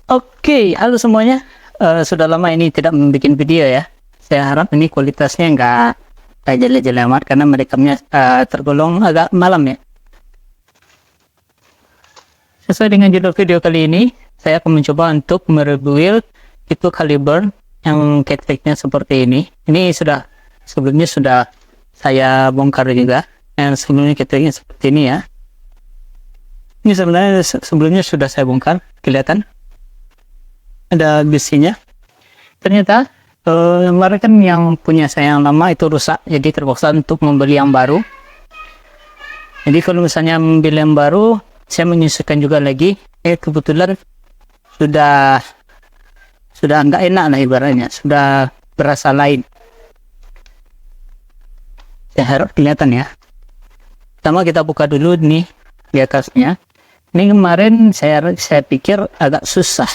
Oke, halo semuanya. Sudah lama ini tidak membuat video ya. Saya harap ini kualitasnya nggak jelek-jelek amat karena merekamnya tergolong agak malam ya. Sesuai dengan judul video kali ini, saya akan mencoba untuk merebuild itu kaliber yang ketiknya seperti ini. Ini sebelumnya sudah saya bongkar juga. Yang sebelumnya ketiknya seperti ini ya. Ini sebenarnya sebelumnya sudah saya bongkar, kelihatan ada besinya. Ternyata kemarin kan yang punya saya yang lama itu rusak, jadi terpaksa untuk membeli yang baru. Jadi kalau misalnya membeli yang baru, saya menyesuaikan juga lagi. Kebetulan sudah nggak enak lah ibaratnya, sudah berasa lain. Saya harap kelihatan ya. Pertama kita buka dulu nih di atasnya. Ini kemarin saya pikir agak susah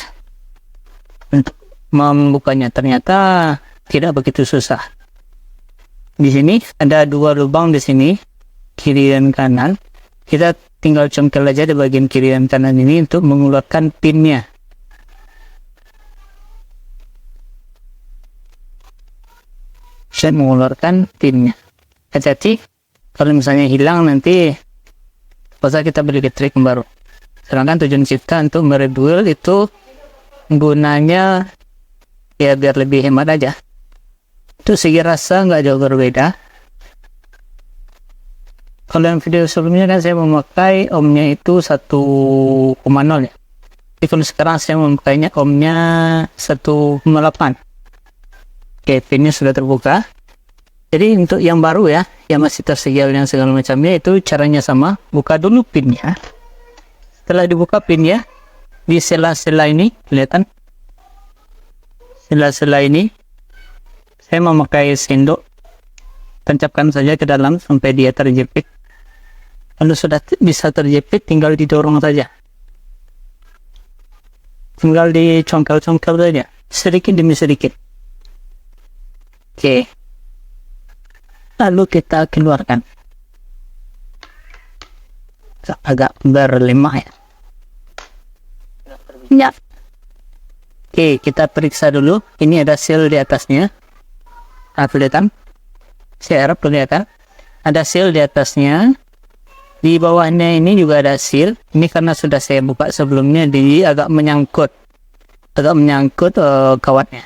untuk membukanya, ternyata tidak begitu susah. Di sini ada dua lubang di sini, kiri dan kanan. Kita tinggal congkel aja di bagian kiri dan kanan ini untuk mengeluarkan pinnya. Saya mengeluarkan pinnya. Hati-hati, kalau misalnya hilang nanti pasal kita beli listrik yang baru. Sedangkan tujuan kita untuk merebuild itu gunanya ya biar lebih hemat aja. Itu segi rasa nggak jauh berbeda. Kalau yang video sebelumnya kan saya memakai ohmnya itu 1,0 ya. Jadi kalau sekarang saya memakainya ohmnya 1,8. Oke, pinnya sudah terbuka. Jadi untuk yang baru ya, yang masih tersegel yang segala macamnya, itu caranya sama. Buka dulu pinnya. Setelah dibuka pinnya, di sela-sela ini kelihatan, sela-sela ini saya memakai sendok, tancapkan saja ke dalam sampai dia terjepit. Kalau sudah bisa terjepit, tinggal didorong saja, tinggal dicongkel-congkel saja sedikit demi sedikit. Oke, lalu kita keluarkan. Agak berlemah ya. Ya. Oke, kita periksa dulu. Ini ada seal di atasnya. Kelihatan? Saya harap kelihatan. Ada seal di atasnya. Di bawahnya ini juga ada seal. Ini karena sudah saya buka sebelumnya, jadi agak menyangkut. Kawatnya.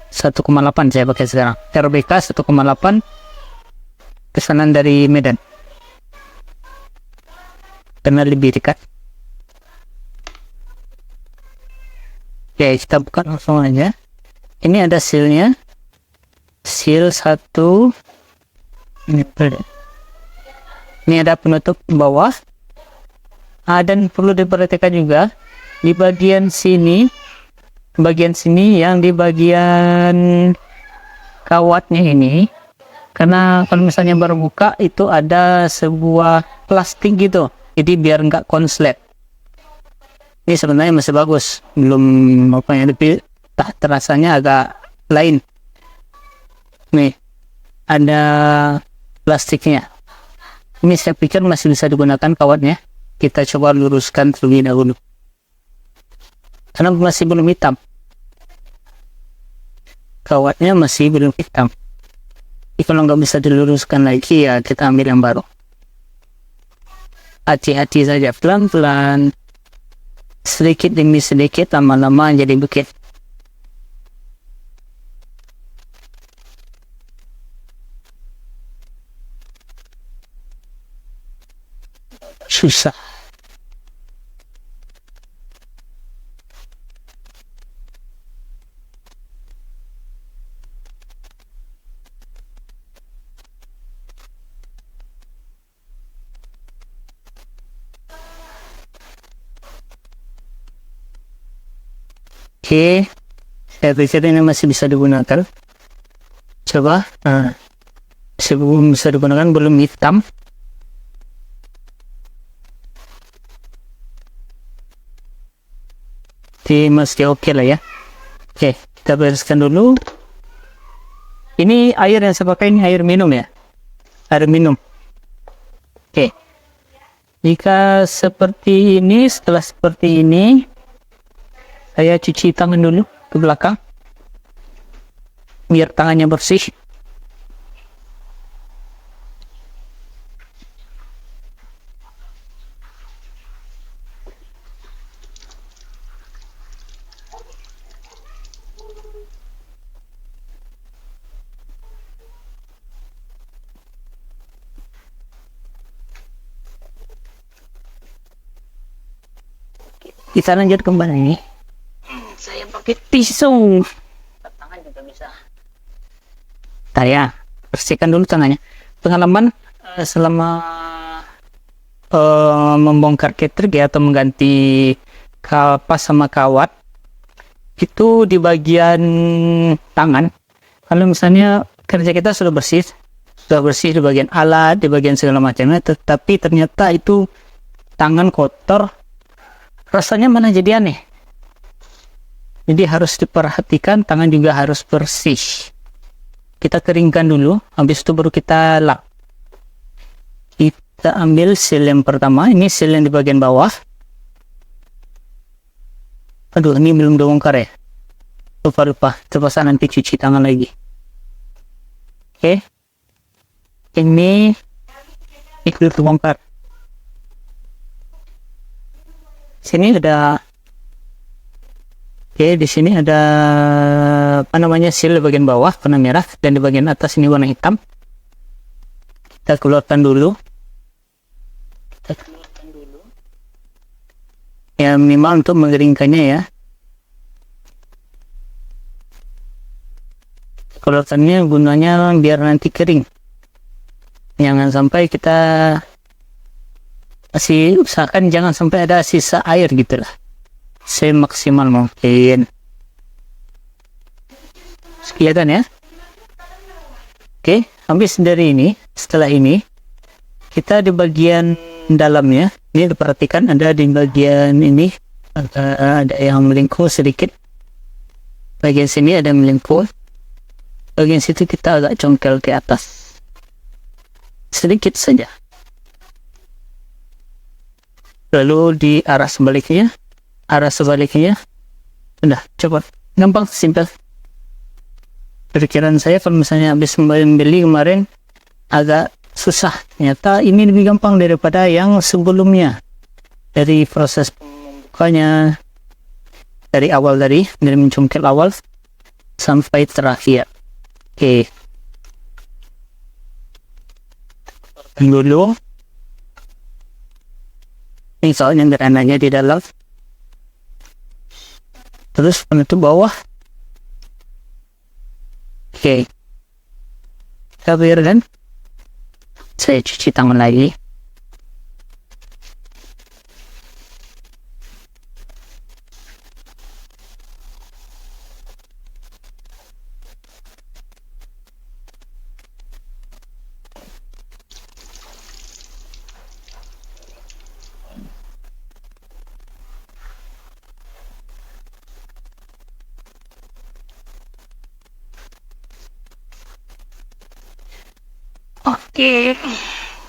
1,8 saya pakai sekarang. RBK 1,8. Pesanan dari Medan. Karena lebih dekat. Oke, kita buka langsung aja. Ini ada sealnya. Seal 1. Ini ada penutup bawah. Dan perlu diperhatikan juga di bagian sini, yang di bagian kawatnya ini, karena kalau misalnya baru buka itu ada sebuah plastik gitu, jadi biar nggak konslet. Ini sebenarnya masih bagus, belum tapi terasanya agak lain. Nih ada plastiknya. Ini saya pikir masih bisa digunakan kawatnya. Kita coba luruskan terlebih dahulu karena masih belum hitam. Kawatnya masih belum hitam. Jadi kalau nggak bisa diluruskan lagi ya kita ambil yang baru. Hati-hati saja, pelan-pelan, sedikit demi sedikit, lama-lama jadi bukit. Susah. Oke, saya pikir ini masih bisa digunakan. Coba, sebelum bisa digunakan belum hitam. Jadi masih oke lah ya. Oke, kita bereskan dulu. Ini air yang saya pakai ini air minum ya, air minum. Oke, jika seperti ini, setelah seperti ini, Saya cuci tangan dulu ke belakang biar tangannya bersih. Kita lanjut kembali. Saya pakai tisu. Tangan juga bisa. Ya, bersihkan dulu tangannya. Pengalaman selama membongkar cartridge atau mengganti kapas sama kawat, itu di bagian tangan, kalau misalnya kerja kita sudah bersih di bagian alat, di bagian segala macamnya, tetapi ternyata itu tangan kotor, rasanya mana jadi aneh. Jadi harus diperhatikan, tangan juga harus bersih. Kita keringkan dulu, habis itu baru kita lap. Kita ambil seal yang pertama, ini seal yang di bagian bawah. Aduh, ini belum dibongkar ya. Lupa, terpaksa nanti cuci tangan lagi. Oke. Ini belum dibongkar. Sini ada, oke, di sini ada apa namanya, seal di bagian bawah warna merah dan di bagian atas ini warna hitam. Kita keluarkan dulu. Ya, minimal untuk mengeringkannya ya. Keluarkannya gunanya biar nanti kering. Jangan sampai kita masih usahakan jangan sampai ada sisa air gitu lah, semaksimal mungkin. Kelihatan ya. Oke, habis dari ini, setelah ini kita di bagian dalamnya ini diperhatikan, ada di bagian ini ada yang melingkung sedikit, bagian sini ada melingkung, bagian situ kita agak congkel ke atas sedikit saja. Lalu di arah sebaliknya, udah cepat, gampang, simple. Perkiraan saya kalau misalnya habis membeli kemarin agak susah, ternyata ini lebih gampang daripada yang sebelumnya. Dari proses pembukanya, dari awal, dari mencungkil awal sampai terakhir. Oke, dulu ini soalnya gerananya di dalam, terus penutup bawah. Oke, kita biarkan, saya cuci tangan lagi. Oke,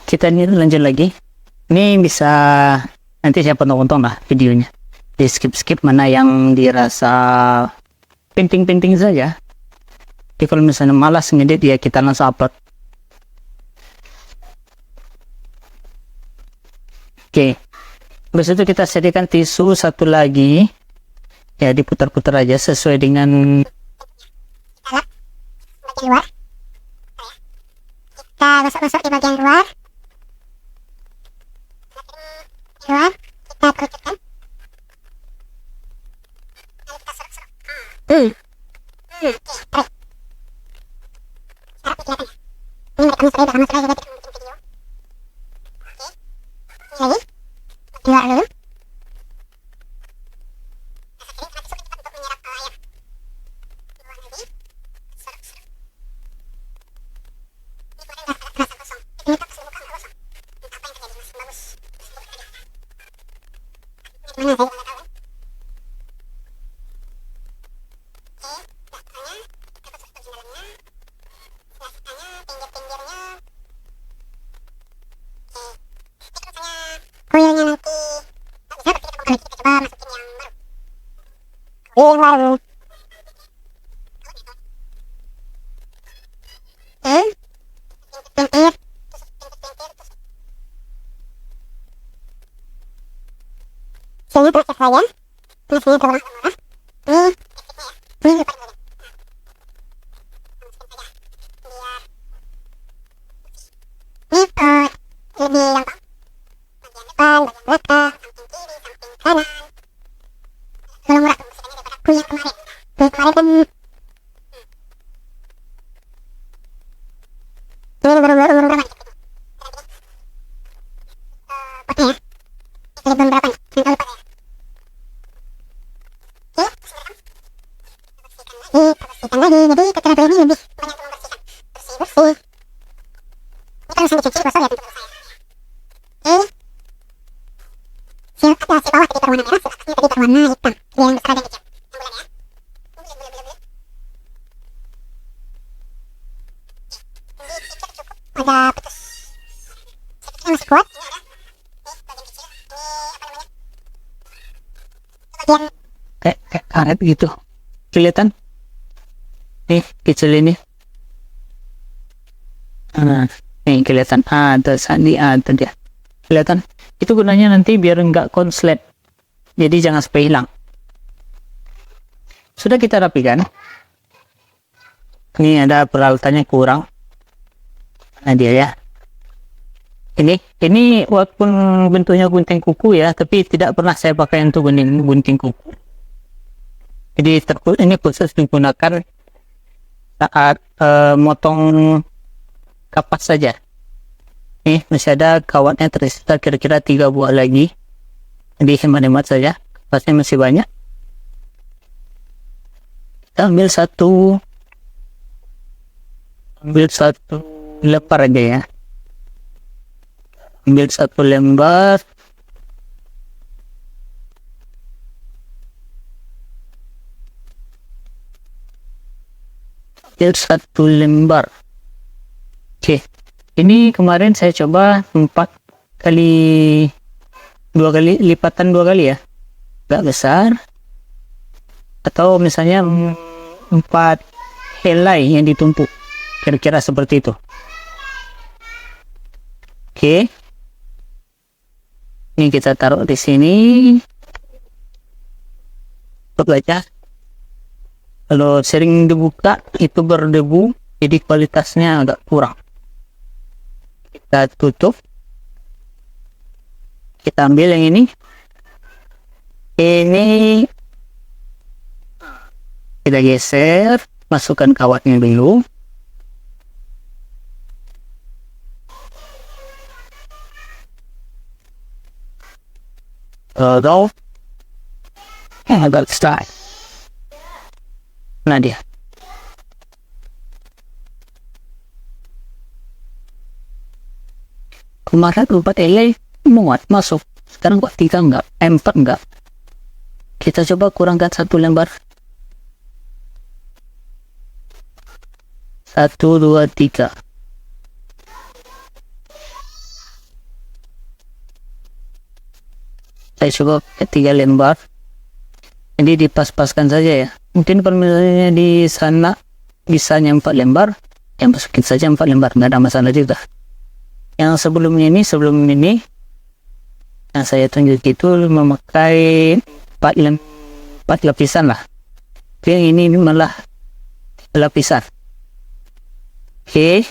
kita ini lanjut lagi. Ini bisa nanti saya potong-potong lah videonya, di skip mana yang dirasa penting-penting saja. Jadi kalau misalnya malas ngedit ya kita langsung upload. Oke, habis itu kita sediakan tisu satu lagi, ya diputar-putar aja sesuai dengan bagian luar. Kita gosok-gosok di bagian luar. Kita kerucutkan. Lalu kita seruk-seruk. Tarik. Harap kelihatan. Ini nggak kamu sekali, jadi tidak bikin video. Oke. Ini lagi. Di luar dulu. baru. Pintir. Sini proses saya. Di sini turun. Ini lebih gampang. Bagian depan, bagian belakang, samping kiri, samping kanan. Kalau murah pembersihannya daripada punya kemarin. Punya kemarin kan ini baru berapa nih? Potnya ya. Ini belum berapa nih? Nanti lupa saya. Oke, bersihkan lagi. Jadi ketika ini lebih banyak membersihkan. Bersih. Ini kan langsung dicuci gosok ya tentu saya. Oke. Si bawah tadi berwarna merah, si atasnya tadi berwarna hitam. Dia yang besar dan kecil. Yang bulan ya. Bulat. Sedikit cukup. Ada putus. Sedikitnya masih kuat. Ini ada. Ini bagian kecil. Ini apa namanya? Bagian Kayak karet gitu. Kelihatan? Nih, kecil ini. Nih kelihatan. Ada sandi, ada dia. Kelihatan? Itu gunanya nanti biar enggak konslet. Jadi jangan sampai hilang. Sudah kita rapikan. Ini ada peralatannya kurang. Nah dia ya. Ini walaupun bentuknya gunting kuku ya, tapi tidak pernah saya pakai untuk gunting kuku. Jadi ini khusus digunakan saat motong kapas saja. Nih masih ada kawatnya tersisa kira-kira 3 buah lagi. Jadi hemat-hemat saja. Kapasnya masih banyak. Kita ambil satu lembar aja ya. Ambil satu lembar. Ambil satu lembar. Oke. Ini kemarin saya coba 2 kali lipatan 2 kali ya. Agak besar. Atau misalnya 4 helai yang ditumpuk. Kira-kira seperti itu. Oke. Ini kita taruh di sini. Baca. Kalau sering dibuka itu berdebu, jadi kualitasnya agak kurang. Kita tutup. Kita ambil yang ini. Ini kita geser, masukkan kawatnya dulu. Lalu agak style. Nah dia. Kemarin 4 helai muat masuk. Sekarang kok 3 enggak, 4 enggak. Kita coba kurangkan 1 lembar. 1, 2, 3. Saya coba 3 lembar. Jadi dipas-paskan saja ya. Mungkin kalau misalnya di sana bisanya 4 lembar, ya masukin saja 4 lembar, nggak ada masalah juga. Yang sebelum ini yang saya tunjuk itu memakai 4 lapisan lah. Yang ini malah lapisan. Oke.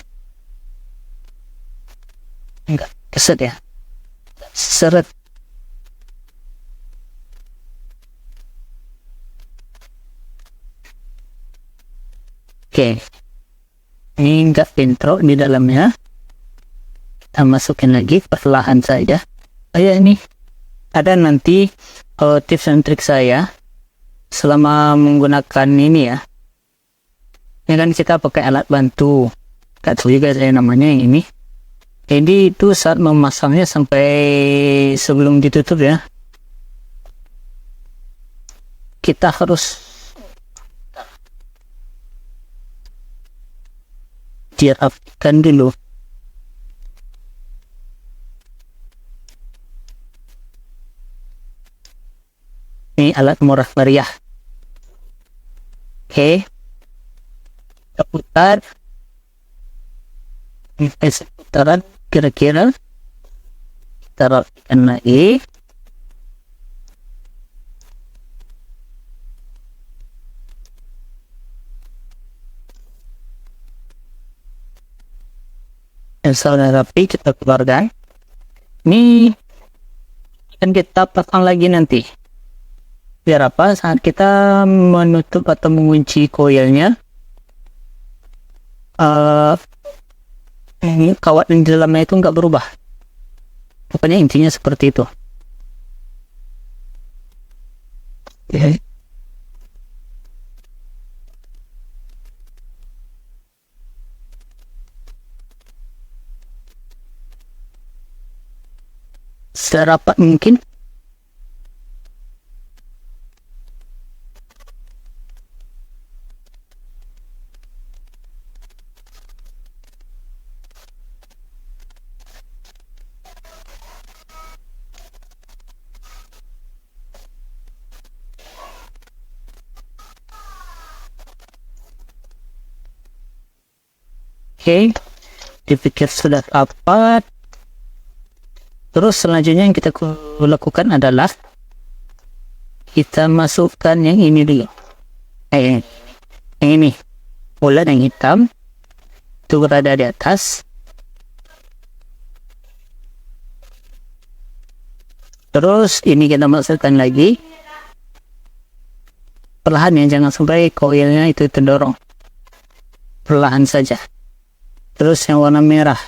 Enggak keset ya. Seret. Oke. Ini enggak intro di dalamnya. Kita masukin lagi perlahan saja. Oh ya, ini ada nanti tips and trik saya selama menggunakan ini ya. Ini kan kita pakai alat bantu. Gak tahu juga saya namanya yang ini. Jadi itu saat memasangnya sampai sebelum ditutup ya. Kita harus dirapikan dulu. Ini alat murah meriah. Oke, kita putar sampai seputaran kira-kira, kita rapikan lagi. Sudah rapi, kita keluarkan. Ini akan kita pasang lagi nanti. Biar apa? Saat kita menutup atau mengunci koilnya, ini kawat di dalamnya itu nggak berubah. Pokoknya intinya seperti itu. Oke. Serapat mungkin. Oke, dipikir sudah rapat. Terus selanjutnya yang kita lakukan adalah kita masukkan yang ini dulu. Yang ini, bulan yang hitam itu berada di atas. Terus ini kita masukkan lagi. Perlahan ya, jangan sampai koilnya itu terdorong. Perlahan saja. Terus yang warna merah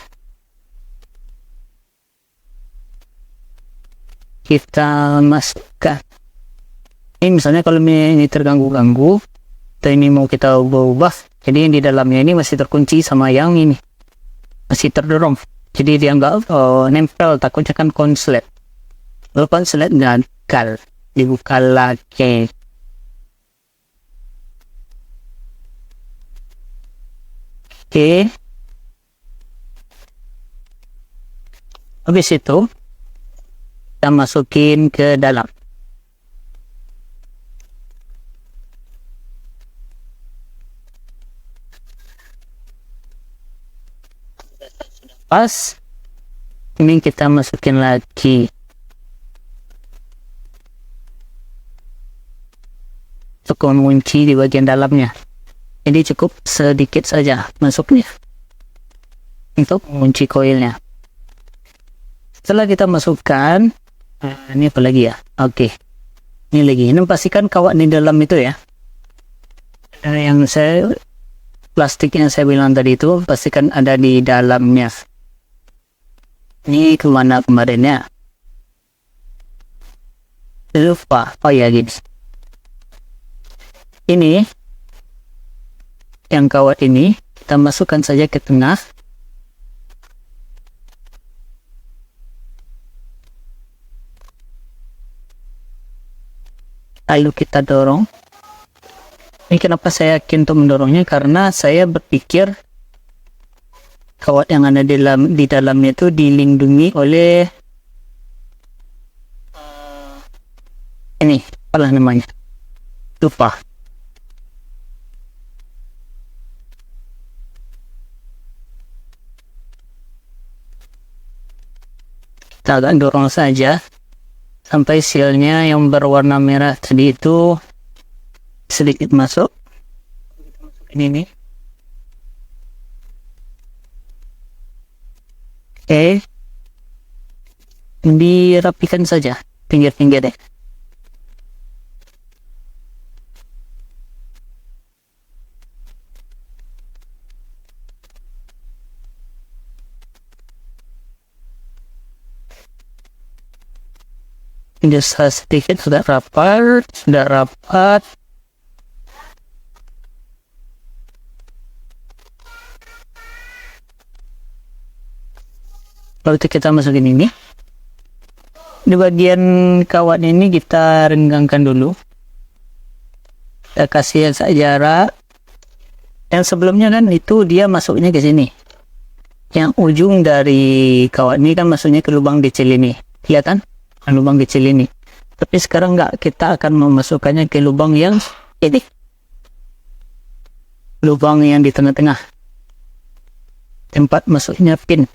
kita masukkan. Ini misalnya kalau ini terganggu-ganggu atau ini mau kita ubah-ubah, jadi yang di dalamnya ini masih terkunci sama yang ini, masih terdorong, jadi dia nggak nempel, takutnya kan konslet. Lalu konslet gagal, dibuka lagi. Oke. Habis itu kita masukin ke dalam. Sudah pas. Ini kita masukin lagi. Untuk mengunci di bagian dalamnya. Jadi cukup sedikit saja masuknya untuk mengunci koilnya. Setelah kita masukkan, ini apa lagi ya? Oke, ini lagi. Ini pastikan kawat di dalam itu ya. Yang saya plastik yang saya bilang tadi itu pastikan ada di dalamnya. Ini kemana kemarinnya? Lupa. Oh ya gini. Ini yang kawat ini kita masukkan saja ke tengah. Lalu kita dorong. Ini kenapa saya yakin untuk mendorongnya, karena saya berpikir kawat yang ada di dalamnya itu dilindungi oleh ini, apalah namanya, lupa. Kita agak dorong saja sampai sealnya yang berwarna merah tadi itu sedikit masuk. Ini nih. Oke, dirapikan saja pinggir-pinggirnya. Just sedikit, sudah rapat. Lalu kita masukin ini. Di bagian kawat ini kita renggangkan dulu. Kita kasih jarak. Yang sebelumnya kan itu dia masuknya ke sini. Yang ujung dari kawat ini kan masuknya ke lubang kecil ini. Kelihatan? Lubang kecil ini. Tapi sekarang enggak, kita akan memasukkannya ke lubang yang ini. lubang yang di tengah-tengah tempat masuknya pin.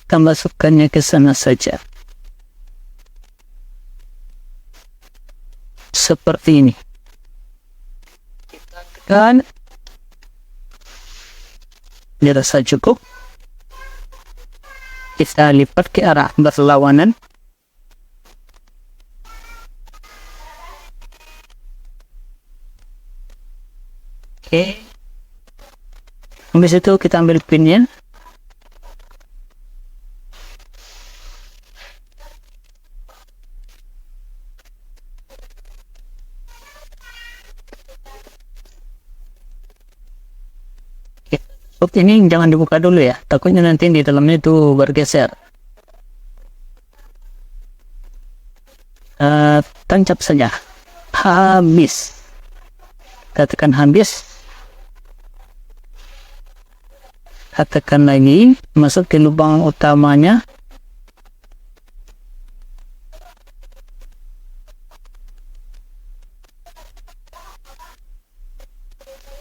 Kita masukkannya ke sana saja seperti ini. Kita tekan, dirasa cukup. Kita lipat ke arah berlawanan. Oke. Habis itu kita ambil pinnya. Ini jangan dibuka dulu ya, takutnya nanti di dalamnya itu bergeser. Tancap saja. Habis. Kita tekan habis. Kita tekan lagi, masuk ke lubang utamanya.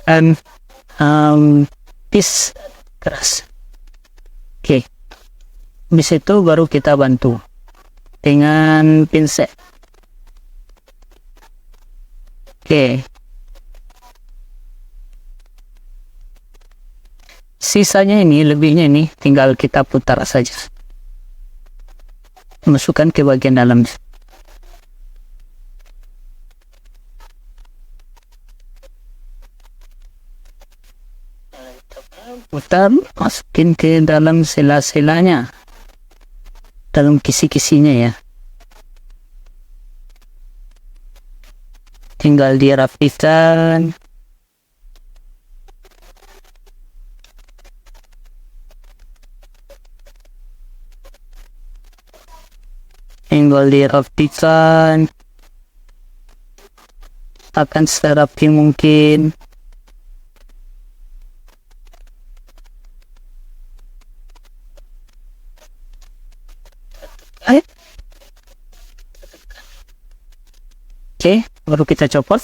Dan pis keras. Oke. Habis itu baru kita bantu dengan pinset. Oke. Sisanya ini, lebihnya ini tinggal kita putar saja. Masukkan ke bagian dalamnya. Putar, masukin ke dalam sela-selanya, dalam kisi-kisinya ya. Tinggal dirapikan. Tinggal dirapikan. Akan serapi mungkin. Oke, baru kita copot.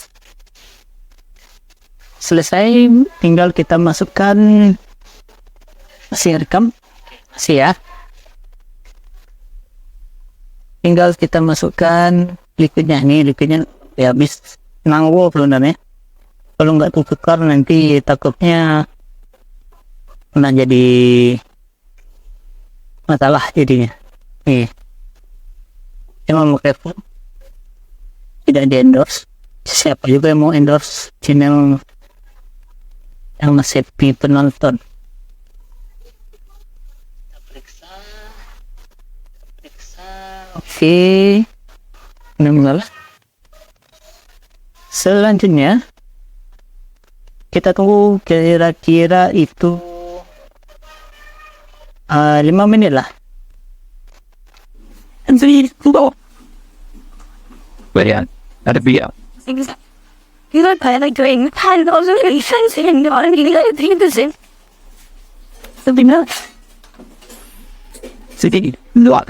Selesai, tinggal kita masukkan, masih rekam, masih ya. Tinggal kita masukkan liquidnya. Ini liquidnya ya habis nangwo sebenarnya. Kalau nggak tukar nanti takutnya pernah jadi masalah jadinya. Nih, emang mau kepo, tidak di endorse. Siapa juga yang mau endorse channel yang nge-save penonton. Oke, benar. Selanjutnya kita tunggu kira-kira itu 5 menit lah. And 3, 2. Brilliant. That'd be it. You don't pay like doing $10 really fancy and not really like the same. Something else. So, look,